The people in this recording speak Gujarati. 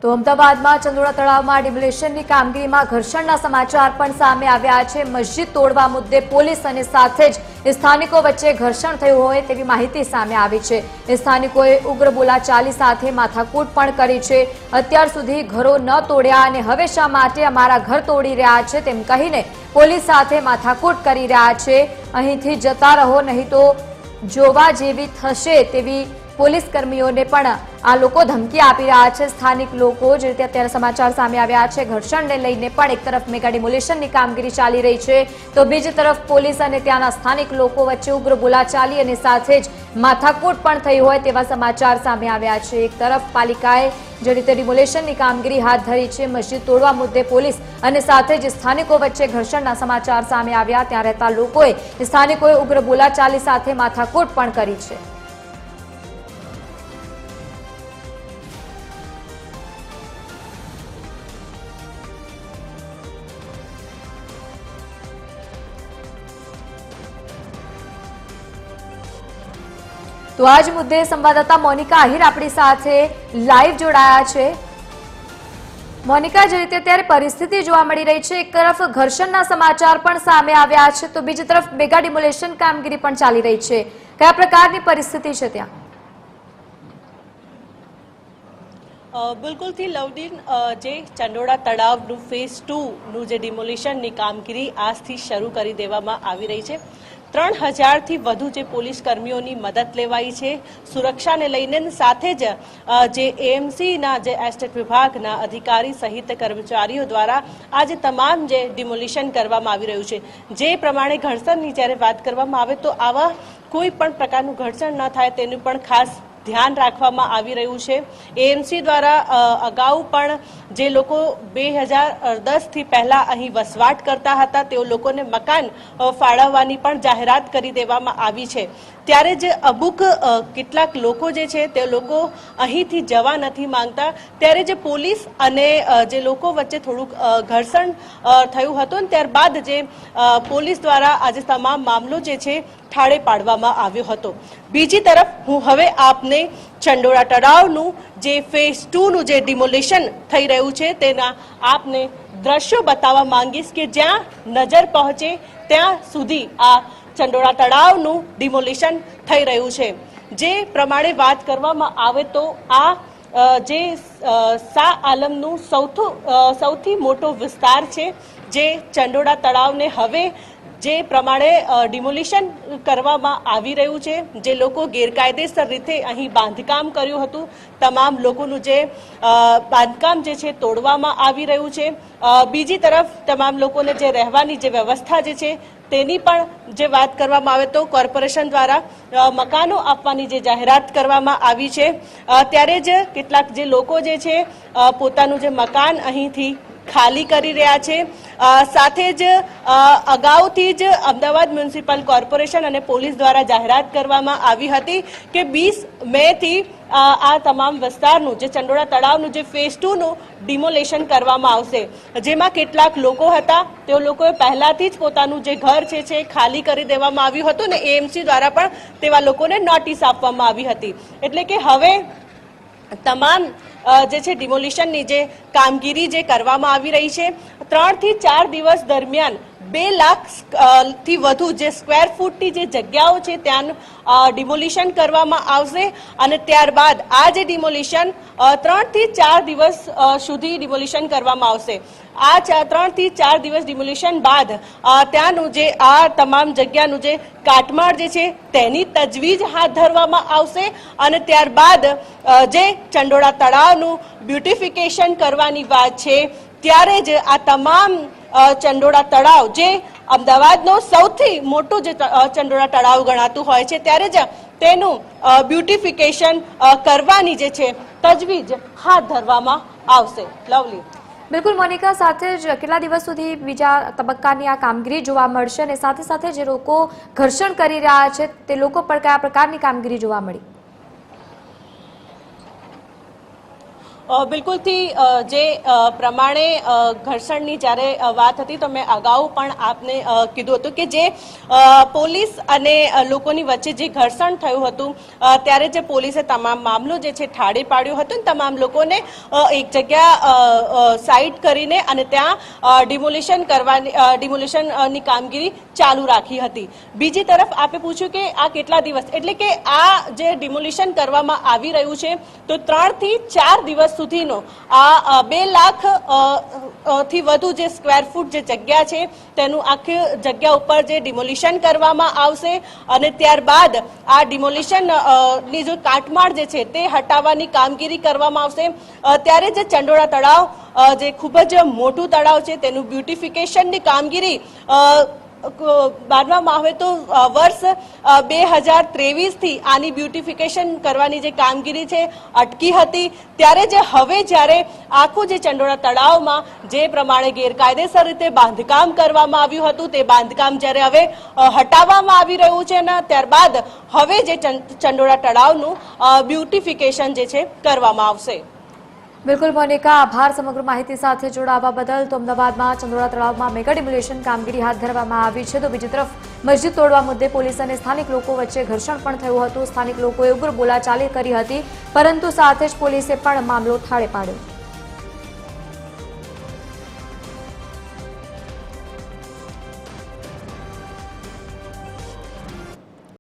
તો અમદાવાદમાં ચંદોળા તળાવમાં ડિમોલિશનની કામગીરીમાં ઘર્ષણના સમાચાર પણ સામે આવ્યા છે। મસ્જિદ તોડવા મુદ્દે પોલીસ અને સાથે જ સ્થાનિકો વચ્ચે ઘર્ષણ થયું હોય તેવી માહિતી સામે આવી છે। સ્થાનિકોએ ઉગ્ર બોલાચાલી સાથે માથાકૂટ પણ કરી છે। અત્યાર સુધી ઘરો ન તોડ્યા અને હવે શા માટે અમારા ઘર તોડી રહ્યા છે તેમ કહીને પોલીસ સાથે માથાકૂટ કરી રહ્યા છે। અહીંથી જતા રહો નહીં તો જોવા જેવી થશે તેવી પોલીસ કર્મીઓને પણ આ લોકો ધમકી આપી રહ્યા છે। સ્થાનિક લોકો જે રીતે અત્યારે સમાચાર સામે આવ્યા છે ઘર્ષણને લઈને પણ એક તરફ મેગા ડિમોલિશનની કામગીરી ચાલી રહી છે તો બીજી તરફ પોલીસ અને ત્યાંના સ્થાનિક લોકો વચ્ચે ઉગ્ર બોલાચાલી અને સાથે જ માથાકૂટ પણ થઈ હોય તેવા સમાચાર સામે આવ્યા છે। એક તરફ પાલિકાએ જે રીતે ડિમોલિશનની કામગીરી હાથ ધરી છે, મસ્જિદ તોડવા મુદ્દે પોલીસ અને સાથે જ સ્થાનિકો વચ્ચે ઘર્ષણના સમાચાર સામે આવ્યા, ત્યાં રહેતા સ્થાનિકોએ ઉગ્ર બોલાચાલી સાથે માથાકૂટ પણ કરી છે। તો આજ મુદ્દે સંવાદદાતા મોનિકા આહિર આપણી સાથે લાઈવ જોડાયા છે। મોનિકા, જે રીતે અત્યારે પરિસ્થિતિ જોવા મળી રહી છે, એક તરફ ઘર્ષણના સમાચાર પણ સામે આવ્યા છે તો બીજી તરફ મેગા ડિમોલિશન કામગીરી પણ ચાલી રહી છે, કયા પ્રકારની પરિસ્થિતિ છે ત્યાં? બિલકુલથી લવડીન, જે ચંડોળા તળાવનું ફેઝ 2 નું જે ડિમોલિશનની કામગીરી આજથી શરૂ કરી દેવામાં આવી રહી છે। 3000થી વધુ જે પોલીસ કર્મીઓની મદદ લેવાઈ છે સુરક્ષાને લઈને, સાથે જ જે એએમસીના જે એસ્ટેટ વિભાગના અધિકારી સહિત કર્મચારીઓ દ્વારા આજે તમામ જે ડિમોલિશન કરવામાં આવી રહ્યું છે। જે પ્રમાણે ઘર્ષણની જ્યારે વાત કરવામાં આવે તો આવા કોઈ પણ પ્રકારનું ઘર્ષણ ન થાય તેનું પણ ખાસ ધ્યાન રાખવામાં આવી રહ્યું છે। એએમસી દ્વારા અગાઉ પણ જે લોકો 2010થી પહેલા અહીં વસવાટ કરતા હતા તેઓ લોકોને મકાન ફાળવવાની પણ જાહેરાત કરી દેવામાં આવી છે। ત્યારે જ અમુક કેટલાક લોકો જે છે તે લોકો અહીંથી જવા નથી માંગતા, ત્યારે જે પોલીસ અને જે લોકો વચ્ચે થોડુંક ઘર્ષણ થયું હતું ને ત્યારબાદ જે પોલીસ દ્વારા આજે તમામ મામલો જે છે ઠાળે પાડવામાં આવ્યો હતો। બીજી તરફ હું હવે આપને ચંડોળા તળાવનું જે ફેઝ 2 નું જે ડિમોલિશન થઈ રહ્યું છે તેના આપને દ્રશ્યો બતાવવા માંગીશ કે જ્યાં નજર પહોંચે ત્યાં સુધી આ ચંડોળા તળાવનું ડિમોલિશન થઈ રહ્યું છે। જે પ્રમાણે વાત કરવામાં આવે તો આ જે શાહ આલમનું સૌથી મોટો વિસ્તાર છે, જે ચંડોળા તળાવને હવે જે પ્રમાણે ડિમોલિશન કરવામાં આવી રહ્યું છે, જે લોકો ગેરકાયદેસર રીતે અહીં બાંધકામ કર્યું હતું, તમામ લોકોનું જે બાંધકામ જે છે તોડવામાં આવી રહ્યું છે। બીજી તરફ તમામ લોકોને જે રહેવાની જે વ્યવસ્થા જે છે તેની પણ જે વાત કરવામાં આવે તો કોર્પોરેશન દ્વારા મકાનો આપવાની જે જાહેરાત કરવામાં આવી છે, ત્યારે જ કેટલાક જે લોકો જે છે પોતાનું જે મકાન અહીંથી ખાલી કરી રહ્યા છે। સાથે જ અગાઉથી જ અમદાવાદ મ્યુનિસિપલ કોર્પોરેશન અને પોલીસ દ્વારા જાહેરાત કરવામાં આવી હતી કે 20 મેથી આ તમામ વિસ્તારનું જે ચંડોળા તળાવનું જે ફેઝ 2 નું ડિમોલેશન કરવામાં આવશે। જેમાં કેટલાક લોકો હતા તેઓ લોકોએ પહેલાથી જ પોતાનું જે ઘર છે ખાલી કરી દેવામાં આવ્યું હતું ને એએમસી દ્વારા પણ તેવા લોકોને નોટિસ આપવામાં આવી હતી। એટલે કે હવે તમામ જે છે ડિમોલિશનની જે કામગીરી જે કરવામાં આવી રહી છે, 3 થી 4 દિવસ દરમિયાન 2 લાખથી વધુ જે સ્ક્વેર ફૂટની જે જગ્યાઓ છે ત્યાં ડિમોલિશન કરવામાં આવશે અને ત્યારબાદ આ જે ડિમોલિશન 3 થી 4 દિવસ સુધી ડિમોલિશન કરવામાં આવશે। આ 3 થી 4 દિવસ ડિમોલિશન બાદ ત્યાંનું જે આ તમામ જગ્યાનું જે કાટમાળ જે છે તેની તજવીજ હાથ ધરવામાં આવશે અને ત્યારબાદ જે ચંડોળા તળાવનું બ્યુટિફિકેશન કરવાની વાત છે, ત્યારે જ આ તમામ ચંડોળા તળાવ જે અમદાવાદનો સૌથી મોટું જે ચંડોળા તળાવ ગણાતું હોય છે, ત્યારે જ તેનું બ્યુટિફિકેશન કરવાની જે છે તજવીજ હાથ ધરવામાં આવશે। લવલી, બિલકુલ મોનિકા, સાથે જ કેટલા દિવસ સુધી બીજા તબક્કાની આ કામગીરી જોવા મળશે અને સાથે સાથે જે લોકો ઘર્ષણ કરી રહ્યા છે તે લોકો પર કયા પ્રકારની કામગીરી જોવા મળી? બિલકુલથી જે પ્રમાણે ઘર્ષણની જ્યારે વાત હતી તો મેં અગાઉ પણ આપને કીધું હતું કે જે પોલીસ અને લોકોની વચ્ચે જે ઘર્ષણ થયું હતું ત્યારે જે પોલીસે તમામ મામલો જે છે ઠાળે પાડ્યો હતો અને તમામ લોકોને એક જગ્યા સાઇડ કરીને અને ત્યાં ડિમોલિશનની કામગીરી ચાલુ રાખી હતી. બીજી તરફ આપે પૂછ્યું કે આ કેટલા દિવસ, એટલે કે આ જે ડિમોલિશન કરવામાં આવી રહ્યું છે તો 3 થી 4 દિવસ સુધીનો આ 2 લાખ થી વધુ જે સ્ક્વેર ફૂટ જે જગ્યા છે તેનું આખી જગ્યા ઉપર જે ડિમોલિશન કરવામાં આવશે અને ત્યારબાદ આ ડિમોલિશન ની જો કાટમાળ જે છે તે હટાવવાની કામગીરી કરવામાં આવશે. ત્યારે જે ચંડોળા તળાવ જે ખૂબ જ મોટું તળાવ છે તેનું બ્યુટિફિકેશનની કામગીરી માનવામાં આવે તો વર્ષ 2023 થી આની બ્યુટિફિકેશન કરવાની જે કામગીરી છે અટકી હતી. ત્યારે જે હવે જ્યારે આખું જે ચંડોળા તળાવમાં જે પ્રમાણે ગેરકાયદેસર રીતે બાંધકામ કરવામાં આવ્યું હતું તે બાંધકામ જ્યારે હવે હટાવવામાં આવી રહ્યું છે અને ત્યારબાદ હવે જે ચંડોળા તળાવનું બ્યુટિફિકેશન જે છે કરવામાં આવશે. બિલકુલ મોનિકા, આભાર સમગ્ર માહિતી સાથે જોડાવા બદલ. તો અમદાવાદમાં ચંડોળા તળાવમાં મેગા ડિમોલિશન કામગીરી હાથ ધરવામાં આવી છે તો બીજી તરફ મસ્જિદ તોડવા મુદ્દે પોલીસ અને સ્થાનિક લોકો વચ્ચે ઘર્ષણ પણ થયું હતું. સ્થાનિક લોકોએ ઉગ્ર બોલાચાલી કરી હતી પરંતુ સાથે જ પોલીસે પણ મામલો થાળે પાડ્યો.